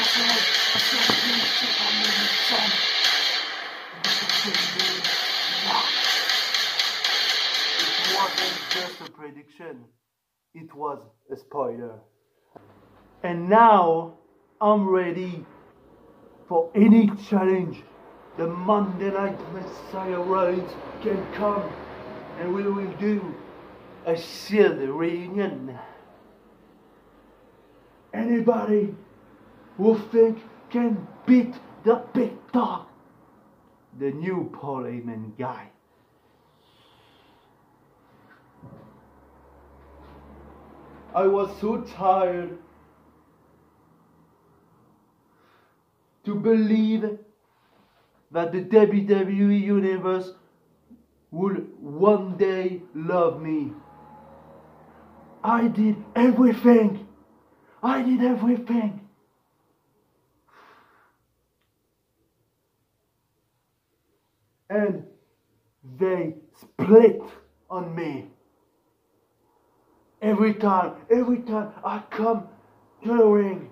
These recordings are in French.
It wasn't just a prediction, it was a spoiler. And now I'm ready for any challenge. The Monday Night Messiah Reigns can come and we will do a Shield reunion. Anybody who think can beat the big dog, the new Paul Heyman guy. I was so tired to believe that the WWE Universe would one day love me. I did everything. I did everything. And they split on me. Every time I come to the ring,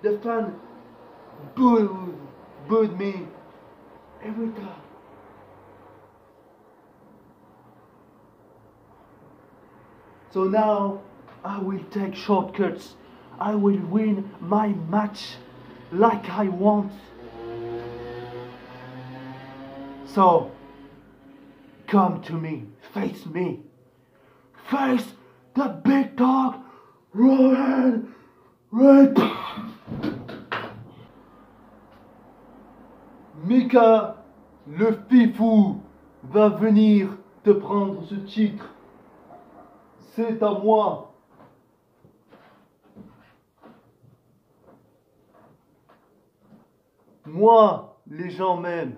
the fan booed me. Every time. So now I will take shortcuts. I will win my match like I want. So come to me, face the big dog, Roman Reigns. Mika, le fifou, va venir te prendre ce titre. C'est à moi. Moi, les gens m'aiment.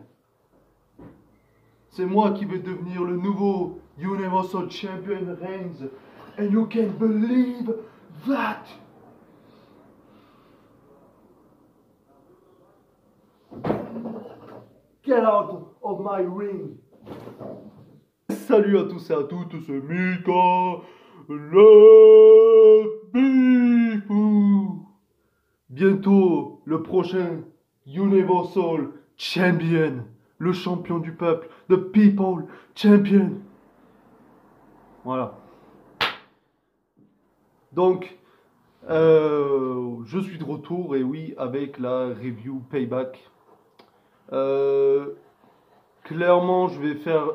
C'est moi qui vais devenir le nouveau Universal Champion Reigns. And you can believe that. Get out of my ring. Salut à tous et à toutes, c'est Mika, le Bifou. Bientôt, le prochain Universal Champion, le champion du peuple, the people champion. Voilà. Donc, je suis de retour, et oui, avec la review Payback. Clairement, je vais faire.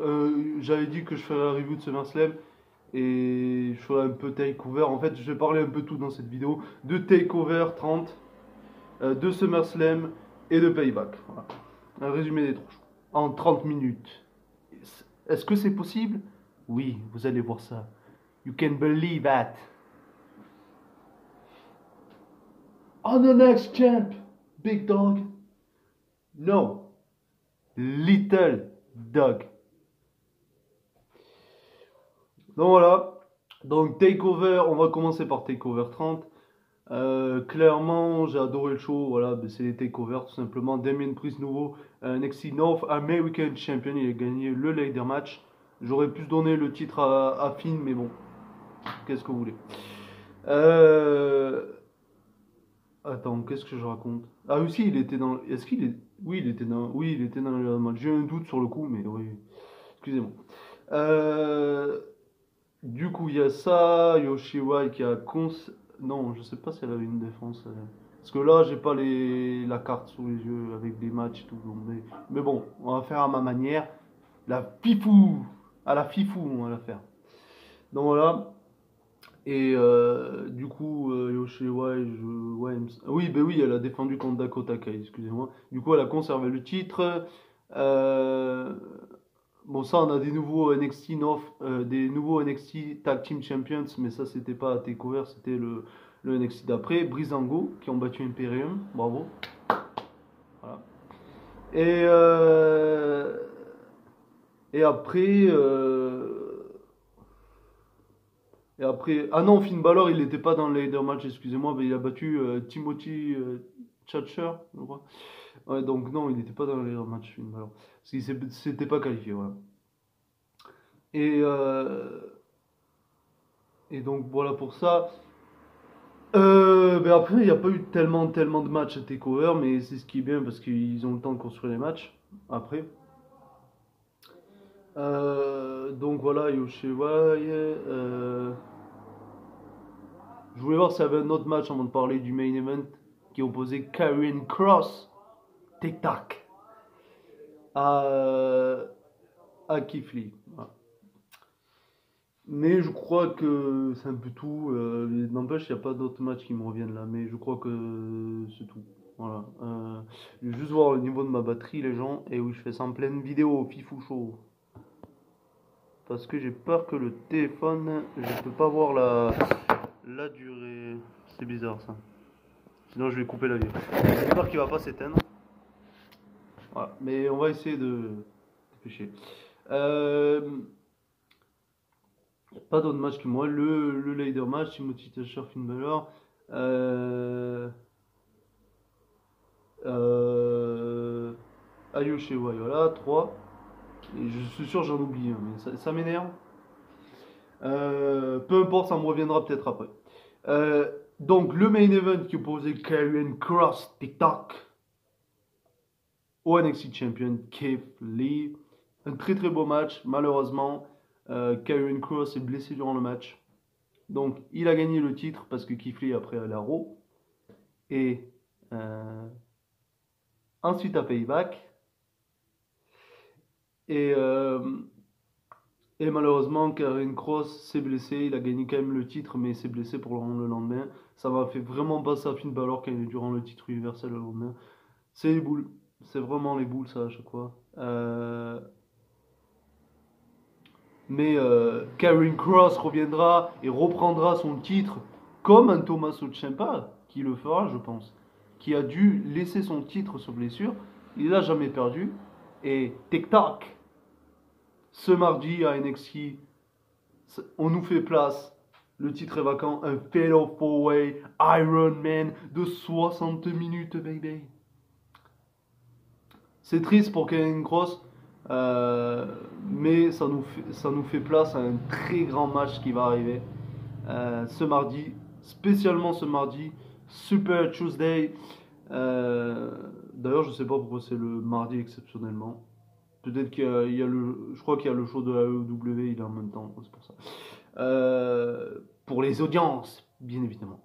J'avais dit que je ferais la review de SummerSlam et je ferai un peu Takeover. En fait, je vais parler un peu tout dans cette vidéo de Takeover 30, de SummerSlam et de Payback. Voilà. Un résumé des trois shows en 30 minutes. Est-ce que c'est possible? Oui, vous allez voir ça. You can believe that. On the next champ, big dog. No. Little Dog. Donc voilà. Donc Takeover, on va commencer par Takeover 30. Clairement, j'ai adoré le show. Voilà, c'est les Takeover tout simplement. Damien Priest nouveau NXT North American Champion. Il a gagné le ladder match. J'aurais pu donner le titre à Finn, mais bon. Qu'est-ce que vous voulez? Attends, qu'est-ce que je raconte? Ah aussi, il était dans. Est-ce qu'il est. Oui, il était dans. Oui, il était dans le match. J'ai un doute sur le coup, mais oui. Excusez-moi. Du coup, il y a ça. Yoshirai qui a Non, je sais pas si elle avait une défense. Parce que là, j'ai pas la carte sous les yeux avec des matchs et tout. Mais bon, on va faire à ma manière. La fifou. À la fifou, on va la faire. Donc voilà. Et du coup, Yoshirai, oui, ben oui, elle a défendu contre Dakota Kai, excusez-moi. Du coup, elle a conservé le titre. Bon, ça, on a des nouveaux NXT North, des nouveaux NXT Tag Team Champions, mais ça, c'était pas à Takeover, c'était le NXT d'après. Breezango, qui ont battu Imperium, bravo. Voilà. Et après. Et après, ah non, Finn Balor, il n'était pas dans le ladder match, excusez-moi, mais il a battu Timothy Thatcher, je crois. Ouais, donc non, il n'était pas dans le ladder match, Finn Balor. Parce qu'il s'était pas qualifié, voilà. Et donc voilà pour ça. Mais après, il n'y a pas eu tellement de matchs à TakeOver, mais c'est ce qui est bien parce qu'ils ont le temps de construire les matchs après. Donc voilà, Yoshewai. Je voulais voir s'il y avait un autre match avant de parler du main event qui opposait Karrion Kross, tic-tac, à, à Keith Lee. Voilà. Mais je crois que c'est un peu tout. N'empêche, il n'y a pas d'autres matchs qui me reviennent là. Mais je crois que c'est tout. Voilà. Je vais juste voir le niveau de ma batterie, les gens. Et oui, je fais ça en pleine vidéo, fifou chaud. Parce que j'ai peur que le téléphone, je peux pas voir la durée. C'est bizarre ça. Sinon, je vais couper la vidéo. J'espère qu'il va pas s'éteindre. Voilà. Mais on va essayer de dépêcher. Pas d'autres matchs que moi. Le leader match, Timothy Thatcher, Finn Balor. Ayo Shirai, voilà, 3. Et je suis sûr j'en oublie un, mais ça m'énerve. Peu importe, ça me reviendra peut-être après. Donc le main event qui opposait Karrion Kross, TikTok, au NXT Champion Keith Lee. Un très très beau match, malheureusement. Karrion Kross est blessé durant le match. Donc il a gagné le titre parce que Keith Lee après à la Raw. Et ensuite à Payback. Et, malheureusement, Karrion Kross s'est blessé. Il a gagné quand même le titre, mais il s'est blessé pour le lendemain. Ça m'a fait vraiment penser à Finn Balor quand il est durant le titre universel le lendemain. C'est les boules. C'est vraiment les boules, ça, à chaque fois. Mais Karrion Kross reviendra et reprendra son titre comme un Tommaso Ciampa, qui le fera, je pense. Qui a dû laisser son titre sur blessure. Il l'a jamais perdu. Et TikTok. Ce mardi à NXT, on nous fait place. Le titre est vacant. Un Fatal 4-Way Iron Man de 60 minutes, baby. C'est triste pour Karrion Kross, mais ça nous fait place à un très grand match qui va arriver ce mardi, spécialement ce mardi, Super Tuesday. D'ailleurs, je sais pas pourquoi c'est le mardi exceptionnellement. Peut-être qu'il y a je crois qu'il y a le show de la AEW, il est en même temps, c'est pour ça. Pour les audiences, bien évidemment.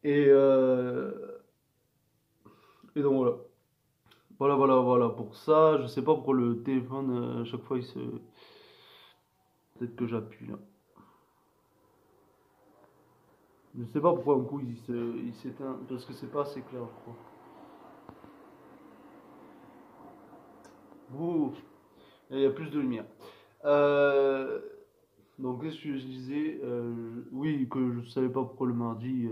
Et donc voilà. Voilà pour ça. Je sais pas pourquoi le téléphone, à chaque fois, il se. Peut-être que j'appuie là. Je sais pas pourquoi un coup il s'éteint. Parce que c'est pas assez clair, je crois. Ouh, il y a plus de lumière. Donc, qu'est-ce que je disais oui, que je savais pas pourquoi le mardi.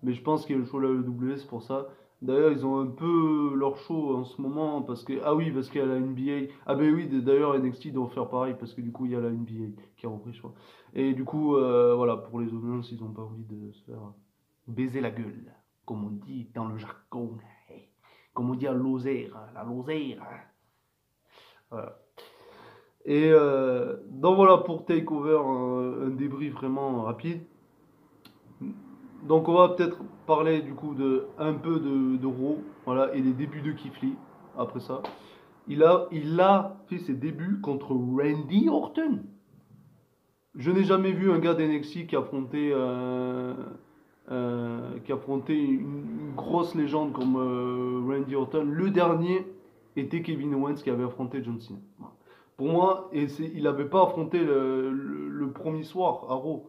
Mais je pense qu'il y a le show de la WWE, c'est pour ça. D'ailleurs, ils ont un peu leur show en ce moment. Parce que, ah oui, parce qu'il y a la NBA. Ah ben oui, d'ailleurs, NXT doit faire pareil. Parce que du coup, il y a la NBA qui a repris, je crois. Et du coup, voilà, pour les audiences, ils ont pas envie de se faire baiser la gueule. Comme on dit dans le jargon. Comme on dit à Lozère. La Lozère. Voilà. Et donc voilà pour Takeover, un débrief vraiment rapide. Donc on va peut-être parler du coup de un peu de Raw, voilà, et des débuts de Keith Lee. Après ça, il a fait ses débuts contre Randy Orton. Je n'ai jamais vu un gars d'NXT qui affrontait une grosse légende comme Randy Orton. Le dernier était Kevin Owens qui avait affronté John Cena. Pour moi, il n'avait pas affronté le premier soir à Raw.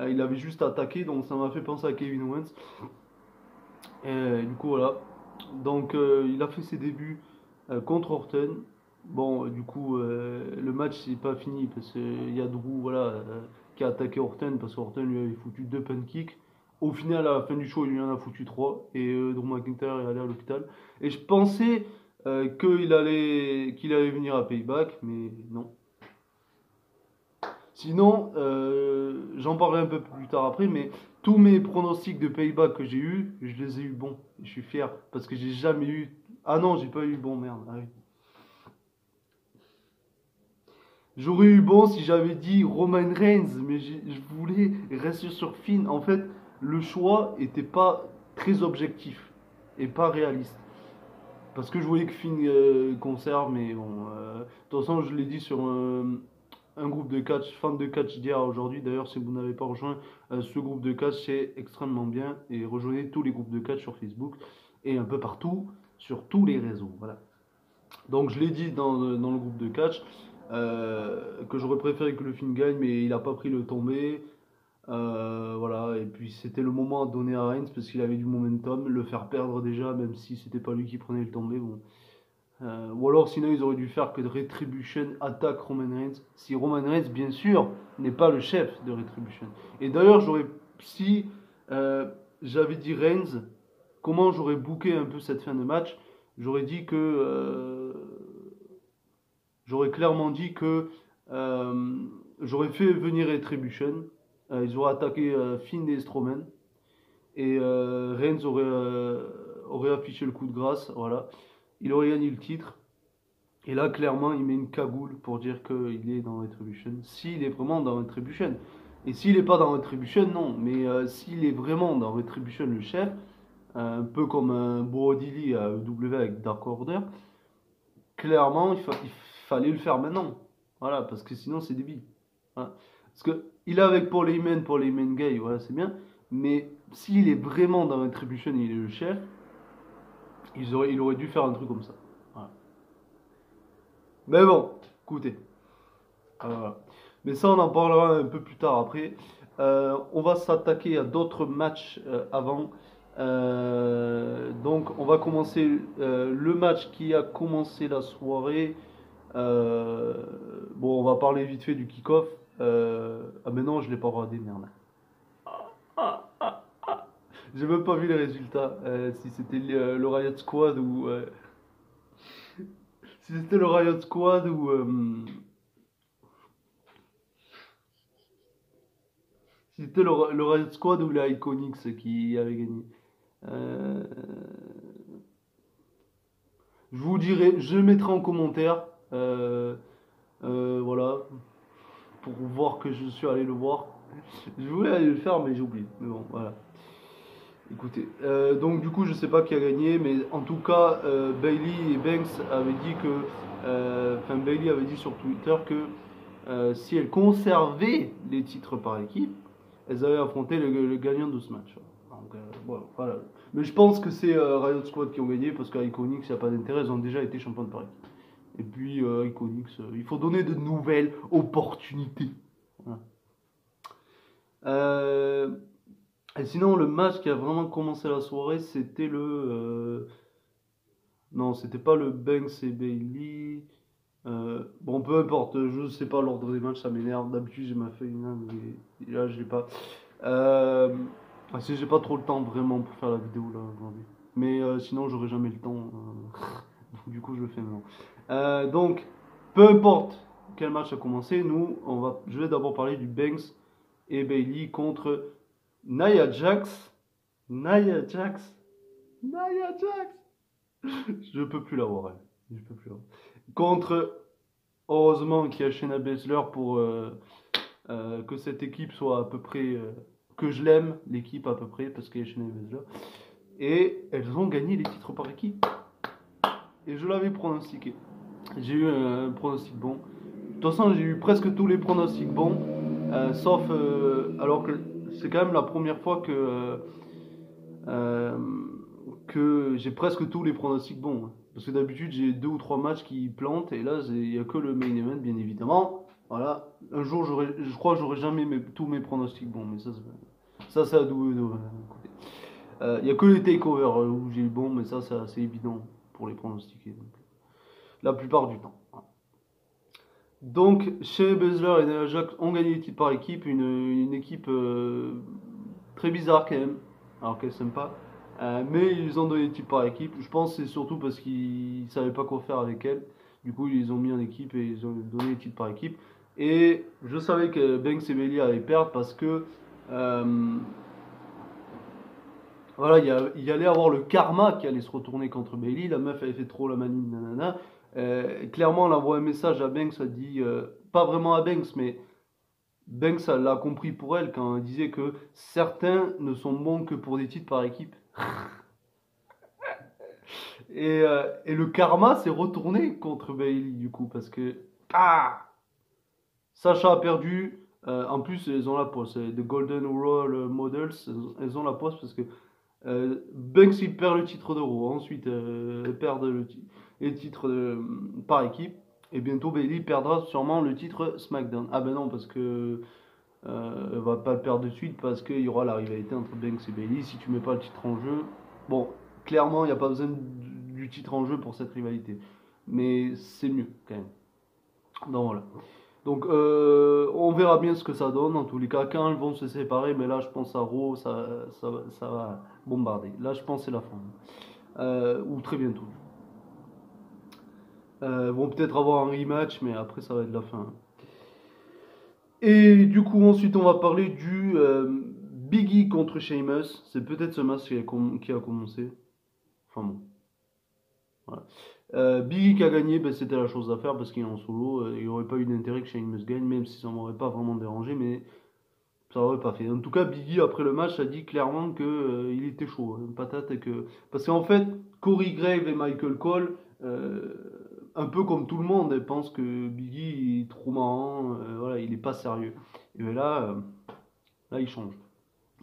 Il avait juste attaqué, donc ça m'a fait penser à Kevin Owens. Et du coup, voilà. Donc, il a fait ses débuts contre Orton. Bon, du coup, le match c'est pas fini parce qu'il y a Drew voilà, qui a attaqué Orton parce qu'Orton lui avait foutu 2 kicks. Au final, à la fin du show, il lui en a foutu 3 et Drew McIntyre est allé à l'hôpital. Et je pensais qu'il allait venir à Payback, mais non. Sinon, j'en parlerai un peu plus tard après, mais tous mes pronostics de Payback que j'ai eu, je les ai eu bons. Je suis fier parce que j'ai jamais eu. Ah non, j'ai pas eu bon, merde. Ah oui. J'aurais eu bon si j'avais dit Roman Reigns, mais je voulais rester sur Finn. En fait, le choix était pas très objectif et pas réaliste. Parce que je voulais que Finn conserve, mais bon. De toute façon, je l'ai dit sur un groupe de catch, fan de catch d'hier aujourd'hui. D'ailleurs, si vous n'avez pas rejoint ce groupe de catch, c'est extrêmement bien. Et rejoignez tous les groupes de catch sur Facebook et un peu partout, sur tous les réseaux. Voilà. Donc, je l'ai dit dans le groupe de catch que j'aurais préféré que le Finn gagne, mais il n'a pas pris le tombé. Voilà, et puis c'était le moment à donner à Reigns parce qu'il avait du momentum, le faire perdre déjà, même si c'était pas lui qui prenait le tombé. Bon. Ou alors sinon ils auraient dû faire que de Retribution attaque Roman Reigns. Si Roman Reigns, bien sûr, n'est pas le chef de Retribution. Et d'ailleurs, si j'avais dit Reigns, comment j'aurais booké un peu cette fin de match, j'aurais dit que, j'aurais clairement dit que j'aurais fait venir Retribution. Ils auraient attaqué Finn et Strowman. Et Reigns aurait affiché le coup de grâce. Voilà. Il aurait gagné le titre. Et là, clairement, il met une cagoule pour dire qu'il est dans Retribution. S'il est vraiment dans Retribution. Et s'il n'est pas dans Retribution, non. Mais s'il est vraiment dans Retribution, le chef, un peu comme un Brody à EW avec Dark Order, clairement, il fallait le faire maintenant. Voilà, parce que sinon, c'est débile. Voilà. Parce que il est avec Paul Heyman gay, voilà, c'est bien. Mais s'il est vraiment dans Retribution et il est le chef, il aurait dû faire un truc comme ça. Voilà. Mais bon, écoutez. Voilà. Mais ça, on en parlera un peu plus tard après. On va s'attaquer à d'autres matchs avant. Donc, on va commencer le match qui a commencé la soirée. Bon, on va parler vite fait du kick-off. Ah, mais non, je l'ai pas regardé, merde. J'ai même pas vu les résultats. Si c'était le Riot Squad ou. Si c'était le Riot Squad ou. Si c'était le Riot Squad ou les Iconics qui avaient gagné. Euh, je vous dirai, je le mettrai en commentaire. Voilà. Pour voir que je suis allé le voir. Je voulais aller le faire, mais j'ai oublié. Mais bon, voilà. Écoutez, donc du coup, je sais pas qui a gagné, mais en tout cas, Bailey et Banks avaient dit que, enfin Bailey avait dit sur Twitter que si elle conservait les titres par équipe, elles allaient affronter le gagnant de ce match. Donc voilà. Mais je pense que c'est Riot Squad qui ont gagné parce qu'à Iconics, il n'y a pas d'intérêt, ils ont déjà été champions de par équipe. Et puis Iconics, il faut donner de nouvelles opportunités. Voilà. Euh, et sinon, le match qui a vraiment commencé la soirée, c'était non, c'était pas le Banks et Bailey. Bon, peu importe, je sais pas l'ordre des matchs, ça m'énerve. D'habitude, j'ai ma feuille là, mais là, je l'ai pas. Euh... Parce que j'ai pas trop le temps vraiment pour faire la vidéo là aujourd'hui. Mais sinon, j'aurai jamais le temps. Donc, du coup, je le fais maintenant. Donc, peu importe quel match a commencé, je vais d'abord parler du Banks et Bailey contre Nia Jax. Nia Jax. Nia Jax. Je peux plus la voir, elle. Je peux plus la voir. Contre, heureusement qu'il y a Shayna Baszler pour que cette équipe soit à peu près. Que je l'aime, l'équipe à peu près, parce qu'il y a Shayna Baszler. Et elles ont gagné les titres par équipe. Et je l'avais pronostiqué. J'ai eu un pronostic bon. De toute façon, j'ai eu presque tous les pronostics bons. Sauf. Alors que c'est quand même la première fois euh, que j'ai presque tous les pronostics bons. Hein. Parce que d'habitude, j'ai 2 ou 3 matchs qui plantent. Et là, il n'y a que le main event, bien évidemment. Voilà. Un jour, je crois que j'aurai jamais tous mes pronostics bons. Mais ça c'est à double. Il n'y a que les takeovers où j'ai eu bon. Mais ça, c'est assez évident pour les pronostiquer. Donc, la plupart du temps. Donc, chez Baszler et Nia Jax ont gagné les titres par équipe, une équipe très bizarre quand même, alors qu'elle s'aiment pas. Mais ils ont donné les titres par équipe. Je pense que c'est surtout parce qu'ils ne savaient pas quoi faire avec elle. Du coup, ils les ont mis en équipe et ils ont donné les titres par équipe. Et je savais que Banks et Bailey allaient perdre parce que voilà, il y allait avoir le karma qui allait se retourner contre Bailey. La meuf avait fait trop la manine, nanana. Clairement, elle envoie un message à Banks, elle dit, pas vraiment à Banks, mais Banks l'a compris pour elle quand elle disait que certains ne sont bons que pour des titres par équipe. Et le karma s'est retourné contre Bailey du coup parce que ah, Sacha a perdu. En plus, elles ont la poisse. The Golden Role Models, elles ont la poisse parce que Banks il perd le titre de Raw. Ensuite, elles perdent les titres par équipe. Et bientôt, Bailey perdra sûrement le titre SmackDown. Ah ben non, parce que elle va pas le perdre de suite parce qu'il y aura la rivalité entre Banks et Bailey. Si tu mets pas le titre en jeu, bon, clairement, il n'y a pas besoin du titre en jeu pour cette rivalité. Mais c'est mieux quand même. Donc voilà. Donc on verra bien ce que ça donne. En tous les cas, quand elles vont se séparer, mais là je pense à Raw, ça va bombarder. Là je pense que c'est la fin. Ou très bientôt. Vont peut-être avoir un rematch, mais après ça va être la fin. Et du coup, ensuite, on va parler du Biggie contre Sheamus. C'est peut-être ce match qui a commencé. Enfin bon. Voilà. Biggie qui a gagné, ben, c'était la chose à faire parce qu'il est en solo. Il n'y aurait pas eu d'intérêt que Sheamus gagne, même si ça m'aurait pas vraiment dérangé, mais ça aurait pas fait. En tout cas, Biggie, après le match, a dit clairement que il était chaud, hein, patate, et que... Parce qu'en fait, Corey Grave et Michael Cole, un peu comme tout le monde, pensent que Biggie est trop marrant, voilà, il est pas sérieux. Et ben là, il change.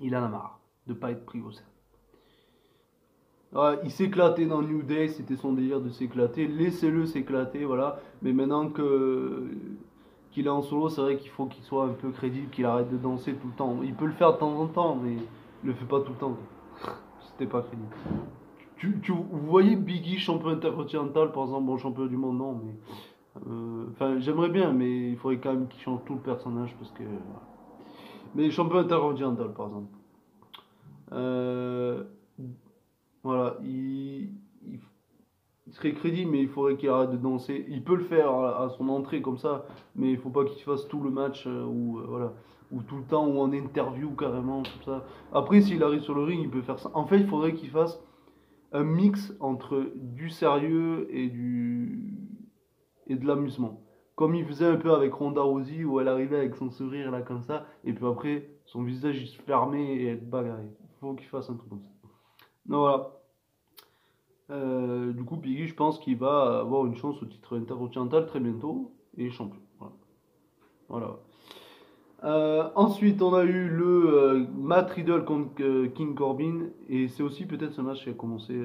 Il en a marre de pas être pris au sérieux. Ouais, il s'éclatait dans New Day, c'était son délire de s'éclater. Laissez-le s'éclater, voilà. Mais maintenant que qu'il est en solo, c'est vrai qu'il faut qu'il soit un peu crédible, qu'il arrête de danser tout le temps. Il peut le faire de temps en temps, mais il le fait pas tout le temps. C'était pas crédible. Vous voyez Biggie, champion intercontinental, par exemple, bon, champion du monde, non, mais. Enfin, j'aimerais bien, mais il faudrait quand même qu'il change tout le personnage parce que. Voilà. Mais champion intercontinental, par exemple. Euh, voilà, il serait crédible, mais il faudrait qu'il arrête de danser. Il peut le faire à son entrée comme ça, mais il faut pas qu'il fasse tout le match ou voilà, ou tout le temps ou en interview carrément comme ça. Après, s'il arrive sur le ring, il peut faire ça. En fait, il faudrait qu'il fasse un mix entre du sérieux et de l'amusement. Comme il faisait un peu avec Ronda Rousey, où elle arrivait avec son sourire là comme ça, et puis après, son visage il se fermait et elle bagarrait. Il faut qu'il fasse un truc comme ça. Donc voilà. Du coup, Biggie, je pense qu'il va avoir une chance au titre intercontinental très bientôt et champion. Voilà. Voilà. Ensuite, on a eu le Matt Riddle contre King Corbin et c'est aussi peut-être ce match qui a commencé.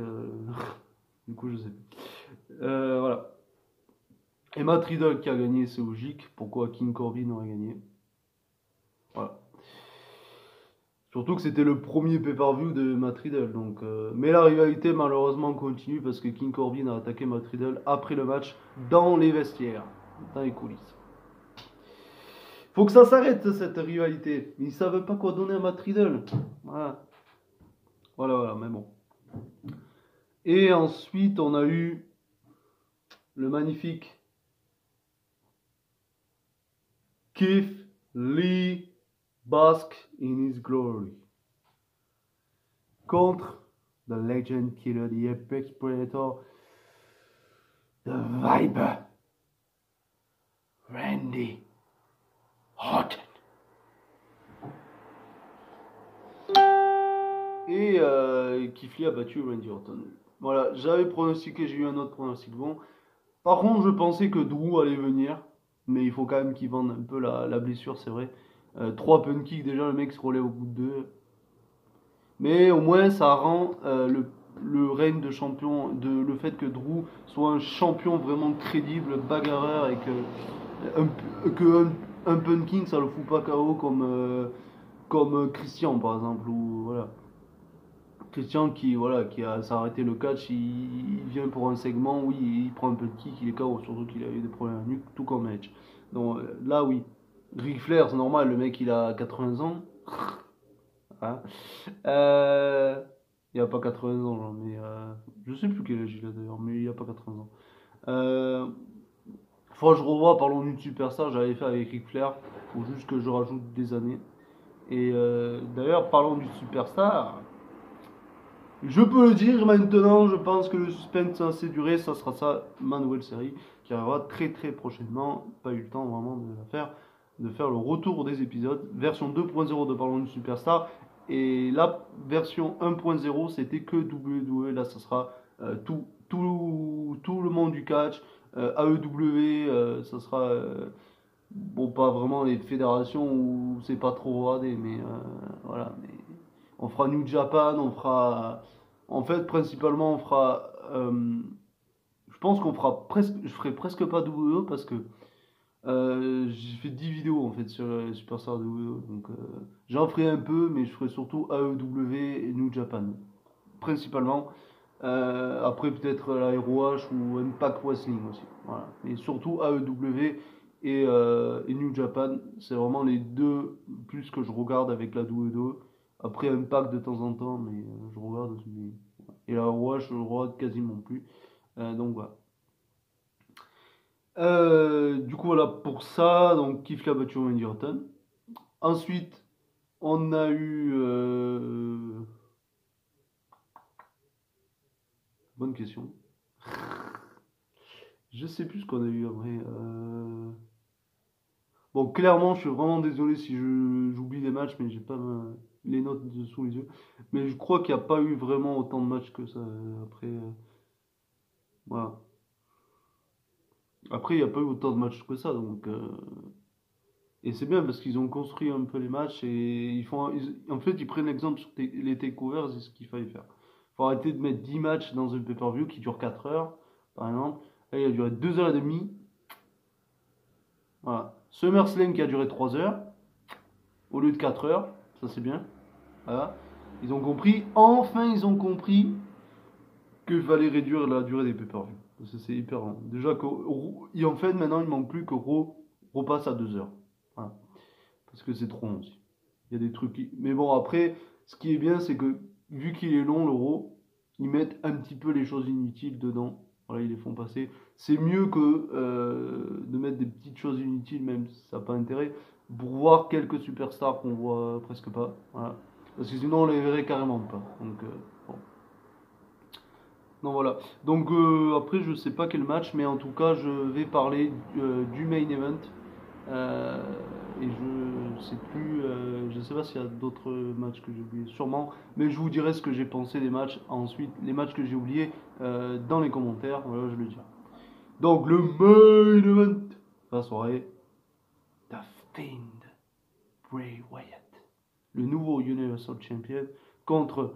Du coup, je sais pas. Voilà. Et Matt Riddle qui a gagné, c'est logique. Pourquoi King Corbin aurait gagné? Voilà. Surtout que c'était le premier pay-per-view de Matt Riddle. Donc, mais la rivalité malheureusement continue parce que King Corbin a attaqué Matt Riddle après le match dans les vestiaires, dans les coulisses. Faut que ça s'arrête cette rivalité. Ils savent pas quoi donner à Matt Riddle. Voilà. Voilà, mais bon. Et ensuite, on a eu le magnifique Keith Lee Bask in his glory contre the legend killer, the apex predator, the Viper, Randy Orton. Et Keith Lee a battu Randy Orton. Voilà, j'avais pronostiqué, j'ai eu un autre pronostic bon. Par contre, je pensais que Drew allait venir, mais il faut quand même qu'il vende un peu la blessure, c'est vrai. 3 pun kicks, déjà le mec se relève au bout de 2. Mais au moins, ça rend le règne de champion, le fait que Drew soit un champion vraiment crédible, bagarreur, et un pun king, ça le fout pas KO comme Christian, par exemple. Ou, voilà. Christian qui a arrêté le catch, il vient pour un segment, oui, il prend un peu de kick, il est KO, surtout qu'il a eu des problèmes à nuque, tout comme Edge. Donc là, oui. Ric Flair, c'est normal, le mec il a 80 ans. Hein. Il a pas 80 ans, genre, mais je sais plus quel âge il a d'ailleurs, mais il a pas 80 ans. Faut que je revois, parlons d'une superstar, j'avais fait avec Ric Flair, faut juste que je rajoute des années. Et d'ailleurs, parlons du superstar. Je peux le dire maintenant, je pense que le suspense a assez duré, ça sera ça, ma nouvelle série, qui arrivera très très prochainement. Pas eu le temps vraiment de la faire. de faire le retour des épisodes, version 2.0 de Parlons du Superstar. Et la version 1.0, c'était que WWE. Là, ça sera tout le monde du catch, AEW, ça sera bon, pas vraiment les fédérations où c'est pas trop rodé, mais voilà. Mais on fera New Japan, on fera. En fait, principalement, on fera. Je pense qu'on fera presque. Je ferai presque pas WWE parce que j'ai fait 10 vidéos en fait sur Superstar WWE. Donc j'en ferai un peu, mais je ferai surtout AEW et New Japan. Principalement. Après, peut-être la ROH ou Impact Wrestling aussi. Voilà. Et surtout AEW et New Japan. C'est vraiment les deux plus que je regarde avec la WWE. Après Impact de temps en temps, mais je regarde aussi. Et la ROH, je regarde quasiment plus. Donc voilà. Du coup, voilà pour ça. Donc, Keith Lee a battu Randy Orton. Ensuite, on a eu. Bonne question. Je sais plus ce qu'on a eu après. Bon, clairement, je suis vraiment désolé si j'oublie des matchs, mais j'ai pas les notes sous les yeux. Mais je crois qu'il n'y a pas eu vraiment autant de matchs que ça. Après, voilà. Après, il n'y a pas eu autant de matchs que ça, donc. Et c'est bien parce qu'ils ont construit un peu les matchs et en fait, ils prennent l'exemple sur les takeovers, c'est ce qu'il fallait faire. Faut arrêter de mettre 10 matchs dans un pay-per-view qui dure 4 heures, par exemple. Là, il a duré 2 h 30. Voilà. SummerSlam qui a duré 3 heures au lieu de 4 heures. Ça, c'est bien. Voilà. Ils ont compris. Enfin, ils ont compris qu'il fallait réduire la durée des pay-per-view. Parce que c'est hyper long. Déjà, en fait, maintenant, il manque plus que Raw repasse à 2 heures. Voilà. Parce que c'est trop long aussi. Il y a des trucs qui. Mais bon, après, ce qui est bien, c'est que vu qu'il est long, l'euro, ils mettent un petit peu les choses inutiles dedans. Voilà, ils les font passer. C'est mieux que de mettre des petites choses inutiles, même si ça n'a pas intérêt, pour voir quelques superstars qu'on voit presque pas. Voilà. Parce que sinon, on les verrait carrément pas. Donc, bon. Non, voilà. Donc, après, je sais pas quel match, mais en tout cas, je vais parler du main event. Euh, et je sais plus, je sais pas s'il y a d'autres matchs que j'ai oubliés, sûrement, mais je vous dirai ce que j'ai pensé des matchs ensuite, les matchs que j'ai oubliés dans les commentaires, voilà, je le dirai. Donc le main event de la soirée, The Fiend, Bray Wyatt, le nouveau Universal Champion contre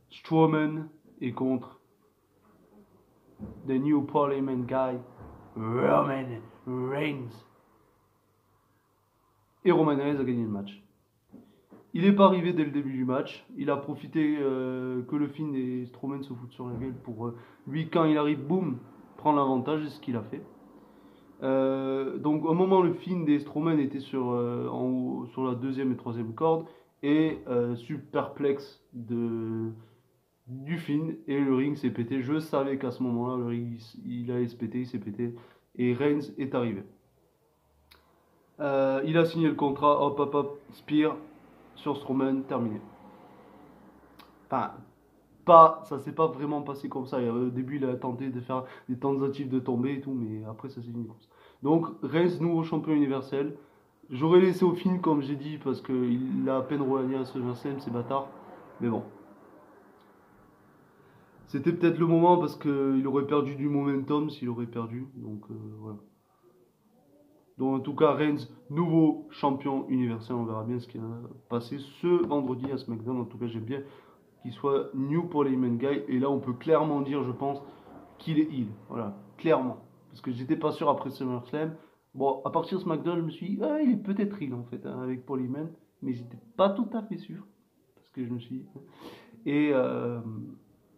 Strowman et contre the new Parliament guy, Roman Reigns. Et Roman Reigns a gagné le match. Il n'est pas arrivé dès le début du match. Il a profité que le Fiend et Strowman se foutent sur la gueule pour lui, quand il arrive, boum, prendre l'avantage. C'est ce qu'il a fait. Donc, au moment où le Fiend et Strowman étaient en haut, sur la deuxième et troisième corde et superplex du Fiend et le ring s'est pété. Je savais qu'à ce moment-là, le ring il allait se péter, il s'est pété. Et Reigns est arrivé. Il a signé le contrat, hop hop hop, Spear sur Strowman, terminé. Enfin, ça s'est pas vraiment passé comme ça. Au début, il a tenté de faire des tentatives de tomber et tout, mais après, ça s'est fini comme ça. Donc, Reigns, nouveau champion universel. J'aurais laissé au film, comme j'ai dit, parce qu'il a à peine regagné à SummerSlam, c'est bâtard. Mais bon. C'était peut-être le moment parce qu'il aurait perdu du momentum s'il aurait perdu. Donc, voilà. Donc en tout cas, Reigns, nouveau champion universel. On verra bien ce qui va passer ce vendredi à SmackDown. En tout cas, j'aime bien qu'il soit new pour les main guys. Et là, on peut clairement dire, je pense, qu'il est heel. Voilà, clairement. Parce que j'étais pas sûr après SummerSlam. Bon, à partir de SmackDown, je me suis dit, ah, il est peut-être heel en fait, hein, avec Paul Heyman. Mais j'étais pas tout à fait sûr. Parce que je me suis dit. Et, euh,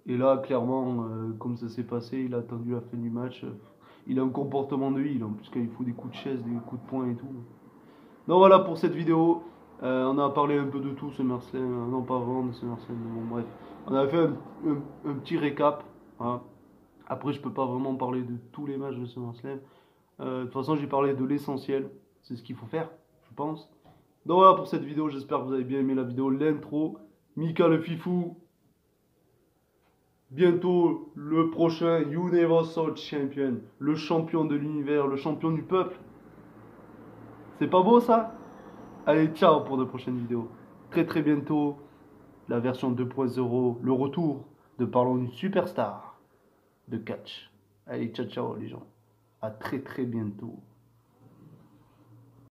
et là, clairement, comme ça s'est passé, il a attendu la fin du match. Il a un comportement de heel, en plus qu'il faut des coups de chaise, des coups de poing et tout. Donc voilà pour cette vidéo. On a parlé un peu de tout, SummerSlam, non pas vraiment de SummerSlam, mais bon bref. On a fait un petit récap. Hein. Après, je peux pas vraiment parler de tous les matchs de SummerSlam. De toute façon, j'ai parlé de l'essentiel. C'est ce qu'il faut faire, je pense. Donc voilà pour cette vidéo. J'espère que vous avez bien aimé la vidéo, l'intro. Mika le Fifou. Bientôt le prochain Universal Champion, le champion de l'univers, le champion du peuple. C'est pas beau ça? Allez, ciao pour de prochaines vidéos. Très très bientôt, la version 2.0, le retour de Parlons d'une superstar de catch. Allez, ciao ciao les gens. À très très bientôt.